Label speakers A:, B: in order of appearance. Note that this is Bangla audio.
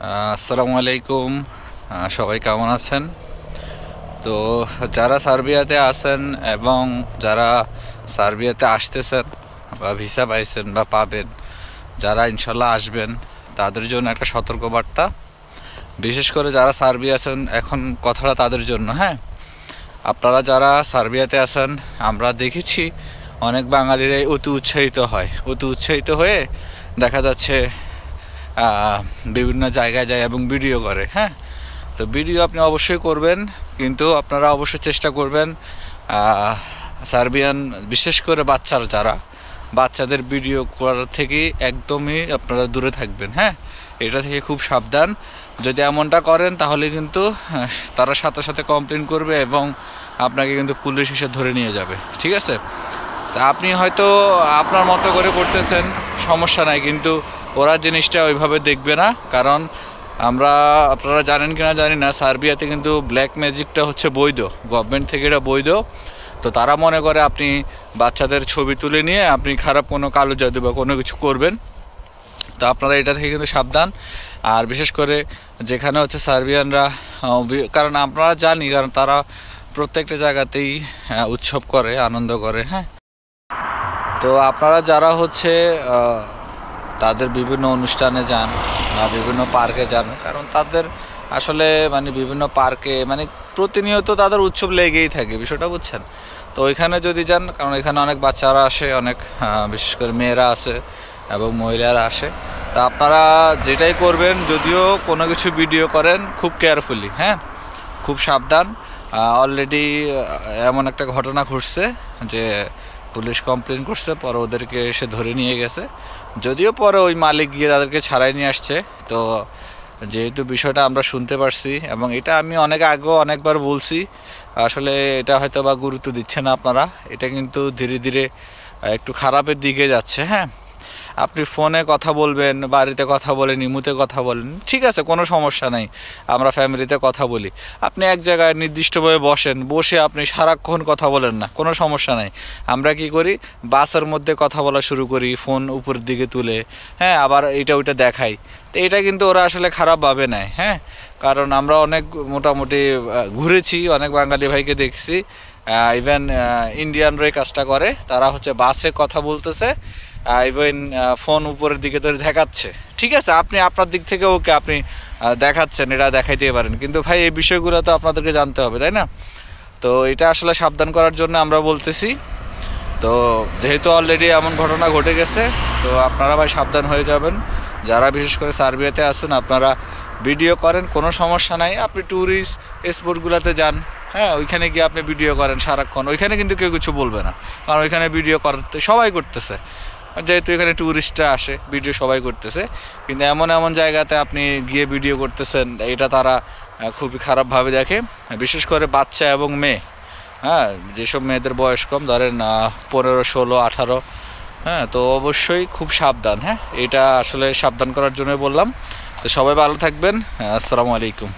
A: আসসালামু আলাইকুম। সবাই কেমন আছেন? তো যারা সার্বিয়াতে আছেন এবং যারা সার্বিয়াতে আসতেছেন বা ভিসা পাইছেন বা পাবেন, যারা ইনশাল্লাহ আসবেন, তাদের জন্য একটা সতর্কবার্তা। বিশেষ করে যারা সার্বিয়া আছেন, এখন কথাটা তাদের জন্য। হ্যাঁ, আপনারা যারা সার্বিয়াতে আছেন, আমরা দেখেছি অনেক বাঙালিরাই অতি উৎসাহিত হয়ে দেখা যাচ্ছে বিভিন্ন জায়গায় যায় এবং ভিডিও করে। হ্যাঁ, তো ভিডিও আপনি অবশ্যই করবেন, কিন্তু আপনারা অবশ্যই চেষ্টা করবেন সার্বিয়ান বিশেষ করে বাচ্চাদের ভিডিও করার থেকে একদমই আপনারা দূরে থাকবেন। হ্যাঁ, এটা থেকে খুব সাবধান। যদি এমনটা করেন তাহলে কিন্তু তারা সাথে সাথে কমপ্লেন করবে এবং আপনাকে কিন্তু পুলিশ এসে ধরে নিয়ে যাবে। ঠিক আছে? তা আপনি হয়তো আপনার মতো করে করতেছেন, সমস্যা নাই, কিন্তু ওরা জিনিসটা ওইভাবে দেখবে না। কারণ আপনারা জানেন কিনা জানি না, সার্বিয়াতে কিন্তু ব্ল্যাক ম্যাজিকটা হচ্ছে বৈধ, গভর্নমেন্ট থেকে এটা বৈধ। তো তারা মনে করে আপনি বাচ্চাদের ছবি তুলে নিয়ে আপনি খারাপ কোনো কালো জাদু বা কোনো কিছু করবেন। তো আপনারা এটা থেকে কিন্তু সাবধান। আর বিশেষ করে যেখানে হচ্ছে সার্বিয়ানরা, কারণ আপনারা জানি, কারণ তারা প্রত্যেকটা জায়গাতেই উৎসব করে, আনন্দ করে। হ্যাঁ, তো আপনারা যারা হচ্ছে তাদের বিভিন্ন অনুষ্ঠানে যান বা বিভিন্ন পার্কে যান, কারণ তাদের আসলে বিভিন্ন পার্কে প্রতিনিয়ত তাদের উৎসব লেগেই থাকে, বিষয়টা বুঝছেন? তো ওইখানে যদি যান, কারণ এখানে অনেক বাচ্চারা আসে, অনেক বিশেষ করে মেয়েরা আসে এবং মহিলারা আসে। তা আপনারা যেটাই করবেন, যদিও কোনো কিছু ভিডিও করেন, খুব কেয়ারফুলি, হ্যাঁ, খুব সাবধান। অলরেডি এমন একটা ঘটনা ঘটছে যে পুলিশ কমপ্লেন করছে, পরে ওদেরকে এসে ধরে নিয়ে গেছে। যদিও পরে ওই মালিক গিয়ে তাদেরকে ছাড়াই নিয়ে আসছে। তো যেহেতু বিষয়টা আমরা শুনতে পারছি, এবং এটা আমি অনেকবার বলছি, আসলে এটা হয়তো বা গুরুত্ব দিচ্ছে না আপনারা। এটা কিন্তু ধীরে ধীরে একটু খারাপের দিকে যাচ্ছে। হ্যাঁ, আপনি ফোনে কথা বলবেন, বাড়িতে কথা বলেন, ইমুতে কথা বলেন, ঠিক আছে, কোনো সমস্যা নাই, আমরা ফ্যামিলিতে কথা বলি। আপনি এক জায়গায় নির্দিষ্টভাবে বসে আপনি সারাক্ষণ কথা বলেন না, কোনো সমস্যা নাই। আমরা কি করি, বাসের মধ্যে কথা বলা শুরু করি, ফোন উপরের দিকে তুলে, হ্যাঁ, আবার এইটা ওইটা দেখাই। তো এটা কিন্তু ওরা আসলে খারাপভাবে নেয়। হ্যাঁ, কারণ আমরা অনেক মোটামুটি ঘুরেছি, অনেক বাঙালি ভাইকে দেখছি, ইভেন ইন্ডিয়ানরা এই কাজটা করে। তারা হচ্ছে বাসে কথা বলতেছে, ইভেন ফোন উপরের দিকে ধরে দেখাচ্ছে। ঠিক আছে, আপনি আপনার দিক থেকে ওকে আপনি দেখাচ্ছেন, এটা দেখাইতে পারেন, কিন্তু ভাই এই বিষয়গুলো তো আপনাদেরকে জানতে হবে, তাই না? তো এটা আসলে সাবধান করার জন্য আমরা বলতেছি। তো যেহেতু অলরেডি এমন ঘটনা ঘটে গেছে, তো আপনারা ভাই সাবধান হয়ে যাবেন। যারা বিশেষ করে সার্বিয়াতে আছেন, আপনারা ভিডিও করেন, কোনো সমস্যা নাই। আপনি ট্যুরিস্ট স্পটগুলোতে যান, হ্যাঁ, ওইখানে গিয়ে আপনি ভিডিও করেন সারাক্ষণ, ওইখানে কিন্তু কেউ কিছু বলবে না, কারণ ওইখানে ভিডিও করতে সবাই করতেছে। যেহেতু এখানে ট্যুরিস্টরা আসে, ভিডিও সবাই করতেছে। কিন্তু এমন জায়গাতে আপনি গিয়ে ভিডিও করতেছেন, এটা তারা খুবই খারাপভাবে দেখে, বিশেষ করে বাচ্চা এবং মেয়ে। হ্যাঁ, যেসব মেয়েদের বয়স কম, ধরেন 15, 16, 18, হ্যাঁ, তো অবশ্যই খুব সাবধান। হ্যাঁ, এটা আসলে সাবধান করার জন্যই বললাম। তো সবাই ভালো থাকবেন। আসসালামু আলাইকুম।